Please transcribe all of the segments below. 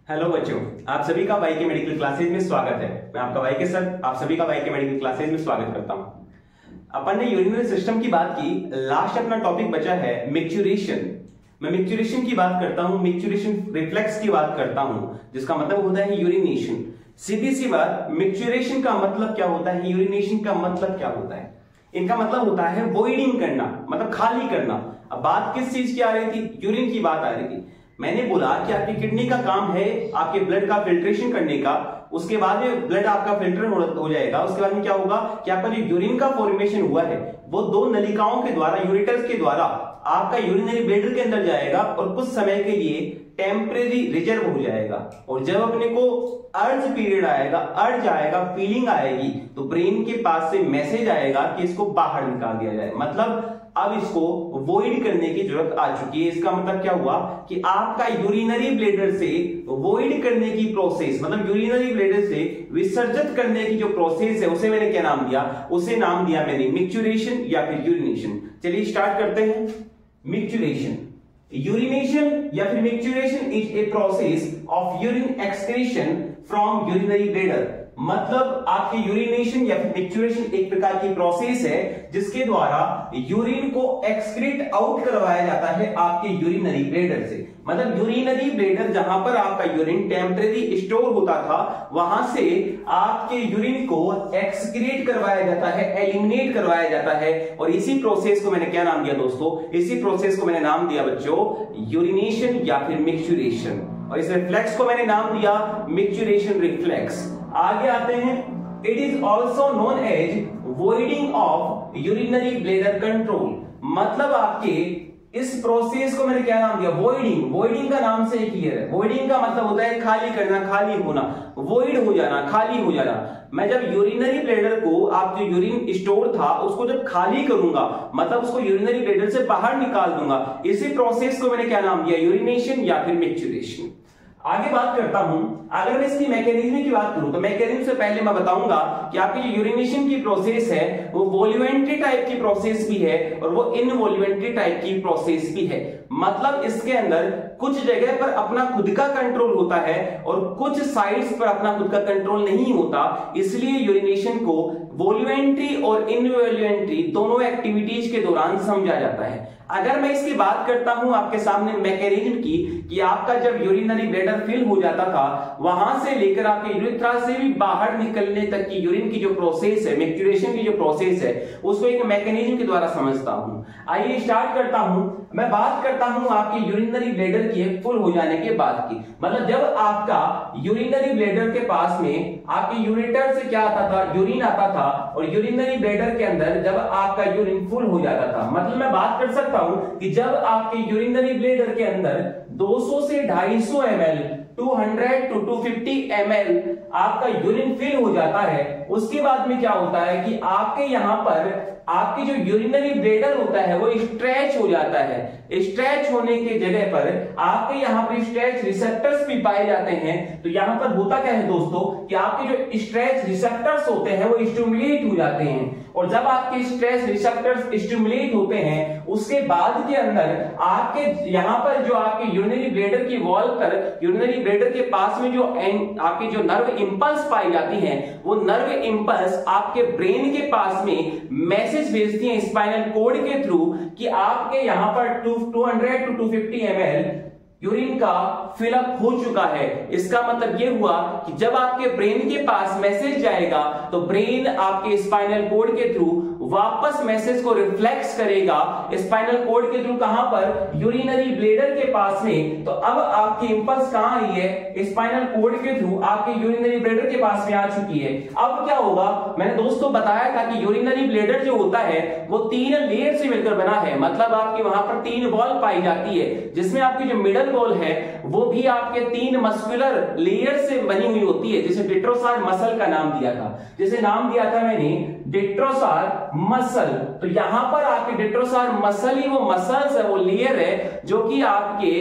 Hello बच्चों, आप सभी का वाई के मेडिकल क्लासेज में स्वागत है। मैं आपका वाई के सर आप सभी का वाई के मेडिकल क्लासेज में स्वागत करता हूं। अपन ने यूरिनरी सिस्टम की बात की, लास्ट अपना टॉपिक बचा है मिक्चुरेशन। मैं मिक्चुरेशन की बात करता हूं, मिक्चुरेशन रिफ्लेक्स की बात करता हूं, जिसका मतलब होता है यूरिनेशन। सीधी सी बात, मिक्चुरेशन का मतलब क्या होता है, यूरिनेशन का मतलब क्या होता है? इनका मतलब होता है वॉइडिंग करना, मतलब खाली करना। अब बात किस चीज की आ रही थी? यूरिन की बात आ रही थी। मैंने बोला कि आपकी किडनी का काम है आपके ब्लड का फिल्ट्रेशन करने का, उसके बाद में ब्लड आपका फिल्टर हो जाएगा। उसके बाद में क्या होगा कि आपका जो यूरिन का फॉर्मेशन हुआ है वो दो नलिकाओं के द्वारा, यूरेटर्स के द्वारा आपका यूरिनरी ब्लैडर के अंदर जाएगा और कुछ समय के लिए टेम्परेरी रिजर्व हो जाएगा। और जब अपने को अर्ज पीरियड आएगा, अर्ज आएगा, फीलिंग आएगी, तो ब्रेन के पास से मैसेज आएगा कि इसको बाहर निकाल दिया जाए। मतलब अब इसको वॉइड करने की जरूरत आ चुकी है। इसका मतलब क्या हुआ कि आपका यूरिनरी ब्लैडर से वॉइड करने की प्रोसेस, मतलब यूरिनरी ब्लैडर से विसर्जित करने की जो प्रोसेस है, उसे मैंने क्या नाम दिया? उसे नाम दिया मैंने मिक्चुरेशन या फिर यूरिनेशन। चलिए स्टार्ट करते हैं। मिक्चुरेशन, यूरिनेशन या फिर micturition is a process of urine excretion from urinary bladder. मतलब आपकी यूरिनेशन या फिर मिक्चुरेशन एक प्रकार की प्रोसेस है जिसके द्वारा यूरिन को एक्सक्रीट आउट करवाया जाता है आपके यूरिनरी ब्लैडर से। मतलब यूरिनरी ब्लैडर जहां पर आपका यूरिन टेम्परेरी स्टोर होता था, वहां से आपके यूरिन को एक्सक्रीट करवाया जाता है, एलिमिनेट करवाया जाता है। और इसी प्रोसेस को मैंने क्या नाम दिया दोस्तों? इसी प्रोसेस को मैंने नाम दिया बच्चों यूरिनेशन या फिर मिक्चुरेशन। और इस रिफ्लेक्स को मैंने नाम दिया मिक्चुरेशन रिफ्लेक्स। आगे आते हैं। It is also known as voiding of urinary bladder control. मतलब आपके इस प्रोसेस को मैंने क्या नाम दिया? वॉइडिंग। वॉइडिंग का नाम से क्लियर है। वॉइडिंग का मतलब होता है खाली करना, खाली होना, वॉइड हो जाना, खाली हो जाना। मैं जब यूरिनरी ब्लैडर को, आप जो यूरिन स्टोर था उसको जब खाली करूंगा, मतलब उसको यूरिनरी ब्लैडर से बाहर निकाल दूंगा, इसी प्रोसेस को मैंने क्या नाम दिया? यूरिनेशन या फिर मिक्चुरेशन। आगे बात करता हूं। अगर मैं इसकी मैकेनिज्म की बात करूं तो मैकेनिज्म से पहले मैं बताऊंगा कि आपकी जो यूरिनेशन की प्रोसेस है वो वॉल्यूमेंट्री टाइप की प्रोसेस भी है और वो इनवॉल्यूमेंट्री टाइप की प्रोसेस भी है। मतलब इसके अंदर कुछ जगह पर अपना खुद का कंट्रोल होता है और कुछ साइड्स पर अपना खुद का कंट्रोल नहीं होता। इसलिए यूरिनेशन को वॉल्यूमेंट्री और इनवॉल्यूमेंट्री दोनों एक्टिविटीज के दौरान समझा जाता है। अगर मैं इसकी बात करता हूं आपके सामने मैकेनिज्म की, कि आपका जब यूरिनरी ब्लैडर फिल हो जाता था, वहां से लेकर आपके यूरेथ्रा से भी बाहर निकलने तक की यूरिन की जो प्रोसेस है, मिक्चुरेशन की जो प्रोसेस है, उसको एक मैकेनिज्म के द्वारा समझता हूं। आइए स्टार्ट करता हूं। मैं बात करता हूं आपके यूरिनरी ब्लैडर की फुल हो जाने के बाद की। मतलब जब आपका यूरिनरी ब्लैडर के पास में आपके यूरेटर से क्या आता था? यूरिन आता था। और यूरिनरी ब्लैडर के अंदर जब आपका यूरिन फुल हो जाता था, मतलब मैं बात कर सकता हूं कि जब आपके यूरिनरी ब्लैडर के अंदर 200 से 250 ml, 200 to 250 ml आपका यूरिन फिल हो जाता है, उसके बाद में क्या होता है कि आपके यहां पर आपकी जो यूरिनरी ब्लैडर होता है वो स्ट्रेच हो जाता है। स्ट्रेच होने के जगह पर आपके यहाँ पर स्ट्रेच रिसेप्टर्स भी पाए जाते हैं। तो यहाँ पर होता क्या है दोस्तों कि आपके जो स्ट्रेच रिसेप्टर्स होते हैं वो स्टिमुलेट हो जाते हैं। और जब आपके स्ट्रेच रिसेप्टर्स स्टिमुलेट होते हैं, उसके बाद के अंदर आपके यहाँ पर जो आपके यूरिनरी ब्लैडर की वॉल पर, यूरिनरी ब्लैडर के पास में जो आपके जो नर्व इंपल्स पाई जाती हैं, वो नर्व इंपल्स आपके ब्रेन के पास में मैसेज भेजती हैं स्पाइनल कोड के थ्रू कि आपके यहाँ पर 200 to 250 ml यूरिन का फिलअप हो चुका है। इसका मतलब यह हुआ कि जब आपके ब्रेन के पास मैसेज जाएगा तो ब्रेन आपके स्पाइनल कोड के थ्रू वापस मैसेज को रिफ्लेक्स करेगा स्पाइनल कोड के थ्रू। कहां पर? यूरिनरी ब्लैडर के पास में। तो अब आपकी इंपल्स कहां आई है? स्पाइनल कोड के थ्रू आपके यूरिनरी ब्लैडर के पास में आ चुकी है। अब क्या होगा? मैंने दोस्तों बताया था कि यूरिनरी ब्लैडर जो होता है वो 3 लेयर से मिलकर बना है। मतलब आपके वहां पर 3 वॉल पाई जाती है, जिसमें आपकी जो मिडल वॉल है वो भी आपके 3 मस्कुलर लेयर से बनी हुई होती है, जिसे डिट्रोसार मसल का नाम दिया था। जिसे नाम दिया था मैंने डिट्रोसार मसल। तो यहां पर आपके डिट्रोसार मसल ही वो मसल्स है, वो लेयर है जो कि आपके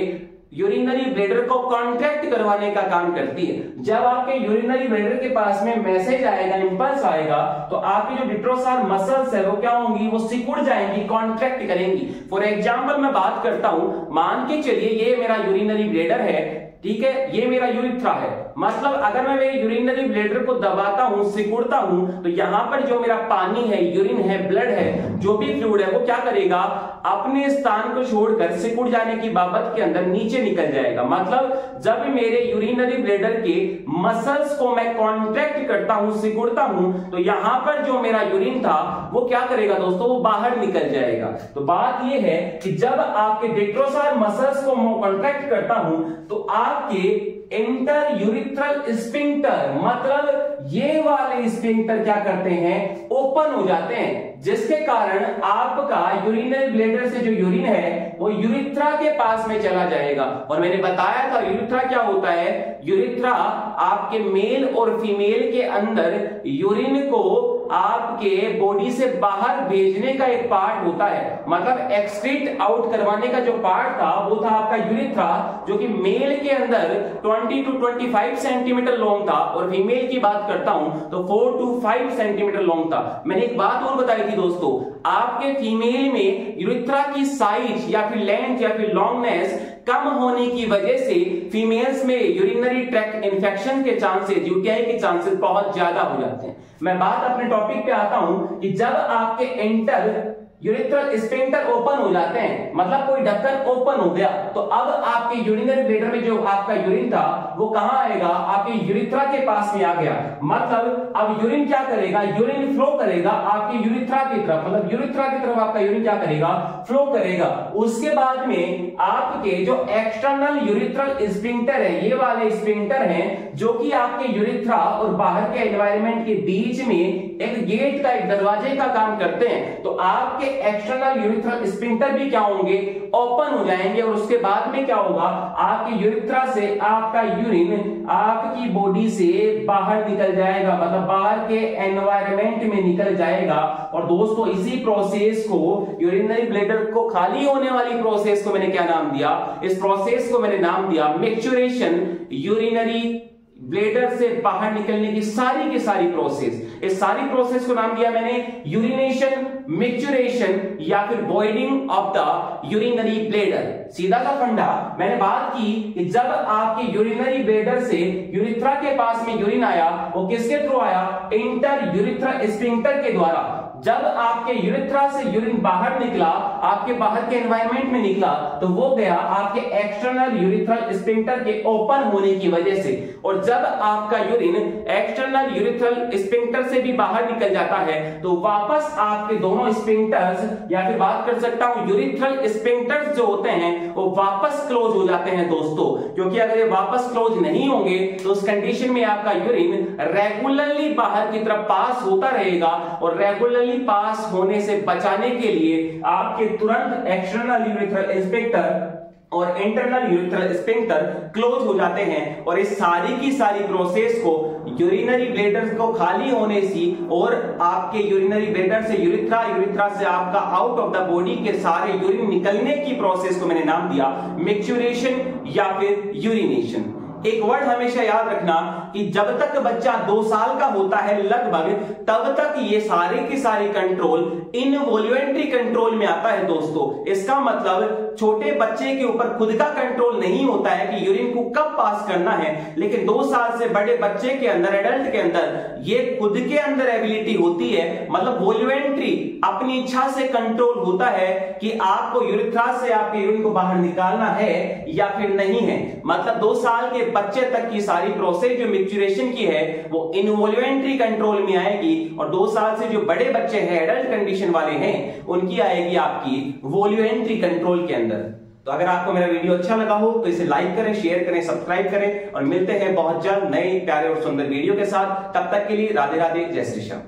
यूरिनरी ब्लैडर को कॉन्ट्रैक्ट करवाने का काम करती है। जब आपके यूरिनरी ब्लैडर के पास में मैसेज आएगा, इंपल्स आएगा, तो आपकी जो डिट्रोसार मसल्स है वो क्या होंगी? वो सिकुड़ जाएंगी, कॉन्ट्रैक्ट करेंगी। फॉर एग्जांपल मैं बात करता हूं, मान के चलिए ये मेरा यूरिनरी ब्लैडर है, ठीक है, ये मेरा यूरिथ्रा है। मतलब अगर मैं मेरी यूरिनरी ब्लैडर को दबाता हूं, सिकुड़ता हूं, तो यहां पर जो मेरा पानी है, यूरिन है, ब्लड है, जो भी फ्लूइड है, वो क्या करेगा, अपने स्थान को छोड़कर सिकुड़ जाने की बाबत के अंदर नीचे निकल जाएगा। मतलब जब मेरे यूरिनरी ब्लैडर के मसल्स को मैं कॉन्ट्रैक्ट करता हूं, सिकुड़ता हूं, तो यहां पर जो मेरा यूरिन था वो क्या करेगा दोस्तों, वो बाहर निकल जाएगा। तो बात ये है कि जब आपके डेट्रोसार मसल्स को कॉन्ट्रैक्ट करता हूं, तो आपके इंटर यूरिथ्रल स्फिंक्टर, मतलब ये वाले स्फिंक्टर क्या करते हैं, ओपन हो जाते हैं, जिसके कारण आपका यूरिनरी ब्लैडर से जो यूरिन है वो यूरिथ्रा के पास में चला जाएगा। और मैंने बताया था यूरिथ्रा क्या होता है, यूरिथ्रा आपके मेल और फीमेल के अंदर यूरिन को आपके बॉडी से बाहर भेजने का एक पार्ट होता है। मतलब एक्सक्रीट आउट करवाने का जो पार्ट था वो था आपका यूरिथ्रा, जो कि मेल के अंदर 20 to 25 सेंटीमीटर लॉन्ग था, और फीमेल की बात करता हूं तो 4 to 5 सेंटीमीटर लॉन्ग था। मैंने एक बात और बताई थी दोस्तों, आपके फीमेल में यूरिथ्रा की साइज या फिर लेंथ या फिर लॉन्गनेस कम होने की वजह से फीमेल्स में यूरिनरी ट्रैक्ट इंफेक्शन के चांसेस, यूटीआई के चांसेस बहुत ज्यादा हो जाते हैं। मैं बात अपने टॉपिक पे आता हूं कि जब आपके इंटर यूरिथ्रल स्फिंक्टर ओपन हो जाते हैं, मतलब कोई ढक्कन ओपन हो गया, तो अब आपके यूरिनरी ब्लैडर में जो आपका यूरिन था वो कहां आएगा, आपके यूरिथ्रा के पास में आ गया। मतलब अब यूरिन क्या करेगा, यूरिन फ्लो करेगा आपके यूरिथ्रा की तरफ, मतलब यूरिथ्रा की तरफ आपका यूरिन क्या करेगा, फ्लो करेगा। उसके बाद में आपके जो एक्सटर्नल यूरिथ्रल स्फिंक्टर है, ये वाले स्फिंक्टर हैं जो कि आपके यूरिथ्रा और बाहर के एनवायरनमेंट के बीच में एक गेट का, एक दरवाजे का काम करते हैं। तो आपके एक्सटर्नल यूरिथ्रल स्फिंक्टर भी क्या होंगे, ओपन हो जाएंगे, और उसके बाद में क्या होगा, आपके यूरिथ्रा से आपका यूरिन आपकी बॉडी से बाहर निकल जाएगा, मतलब बाहर के एनवायरनमेंट में निकल जाएगा। और दोस्तों इसी प्रोसेस को, यूरिनरी ब्लैडर को खाली होने वाली प्रोसेस को मैंने क्या नाम दिया, इस प्रोसेस को मैंने नाम दिया मैच्योरेशन। यूरिनरी ब्लैडर से बाहर निकलने की सारी प्रोसेस, इस सारी प्रोसेस को नाम दिया मैंने यूरिनेशन, मैच्योरेशन या फिर voiding of the urinary bladder. सीधा सा फंडा मैंने बात की कि जब आपके यूरिनरी ब्लैडर से यूरिथ्रा के पास में यूरिन आया, वो किसके थ्रू आया, इंटर यूरिथ्रल स्फिंक्टर के द्वारा। जब आपके यूरिथ्रा से यूरिन बाहर निकला, आपके बाहर के एनवायरनमेंट में निकला, तो वो गया आपके एक्सटर्नल यूरिथ्रल स्फिंक्टर के ओपन होने की वजह से। और जब आपका यूरिन एक्सटर्नल यूरिथ्रल स्फिंक्टर से भी बाहर निकल जाता है, तो वापस आपके दोनों स्फिंक्टर्स, या फिर बात कर सकता हूं यूरिथ्रल स्फिंक्टर्स जो होते हैं वो वापस क्लोज हो जाते हैं दोस्तों। क्योंकि अगर ये वापस क्लोज नहीं होंगे तो उस कंडीशन में आपका यूरिन रेगुलरली बाहर की तरफ पास होता रहेगा, और रेगुलरली पास होने से बचाने के लिए आपके तुरंत एक्सटर्नल यूरिथ्रल स्फिंक्टर और इंटरनल यूरिथ्रल स्फिंक्टर क्लोज हो जाते हैं। और इस सारी की सारी प्रोसेस को यूरिनरी ब्लैडर को खाली होने से और आपके यूरिनरी ब्लैडर से यूरिथ्रा, यूरिथ्रा से आपका आउट ऑफ द बॉडी के सारे यूरिन निकलने की प्रोसेस को मैंने नाम दिया मैच्योरेशन या फिर यूरिनेशन। एक वर्ड हमेशा याद रखना कि जब तक बच्चा 2 साल का होता है लगभग, तब तक ये सारे के सारे कंट्रोल इनवॉल्यूंटरी कंट्रोल में आता है दोस्तों। इसका मतलब छोटे बच्चे के ऊपर खुद का कंट्रोल नहीं होता है कि यूरिन को कब पास करना है, लेकिन 2 साल से बड़े बच्चे के अंदर, एडल्ट के अंदर ये खुद के अंदर एबिलिटी होती है, मतलब वॉल्यूंटरी अपनी इच्छा से कंट्रोल होता है कि आपको यूरिथ्रा से आपके यूरिन को बाहर निकालना है या फिर नहीं है। मतलब 2 साल के बच्चे तक की सारी प्रोसेस जो मैच्योरेशन की है वो इनवॉल्यूंटरी कंट्रोल में आएगी, और 2 साल से जो बड़े बच्चे हैं, एडल्ट कंडीशन वाले हैं, उनकी आएगी आपकी वॉल्यूंटरी कंट्रोल के अंदर। तो अगर आपको मेरा वीडियो अच्छा लगा हो तो इसे लाइक करें, शेयर करें, सब्सक्राइब करें, और मिलते हैं बहुत जल्द नए प्यारे और सुंदर वीडियो के साथ। तब तक के लिए राधे राधे, जय श्री श्याम।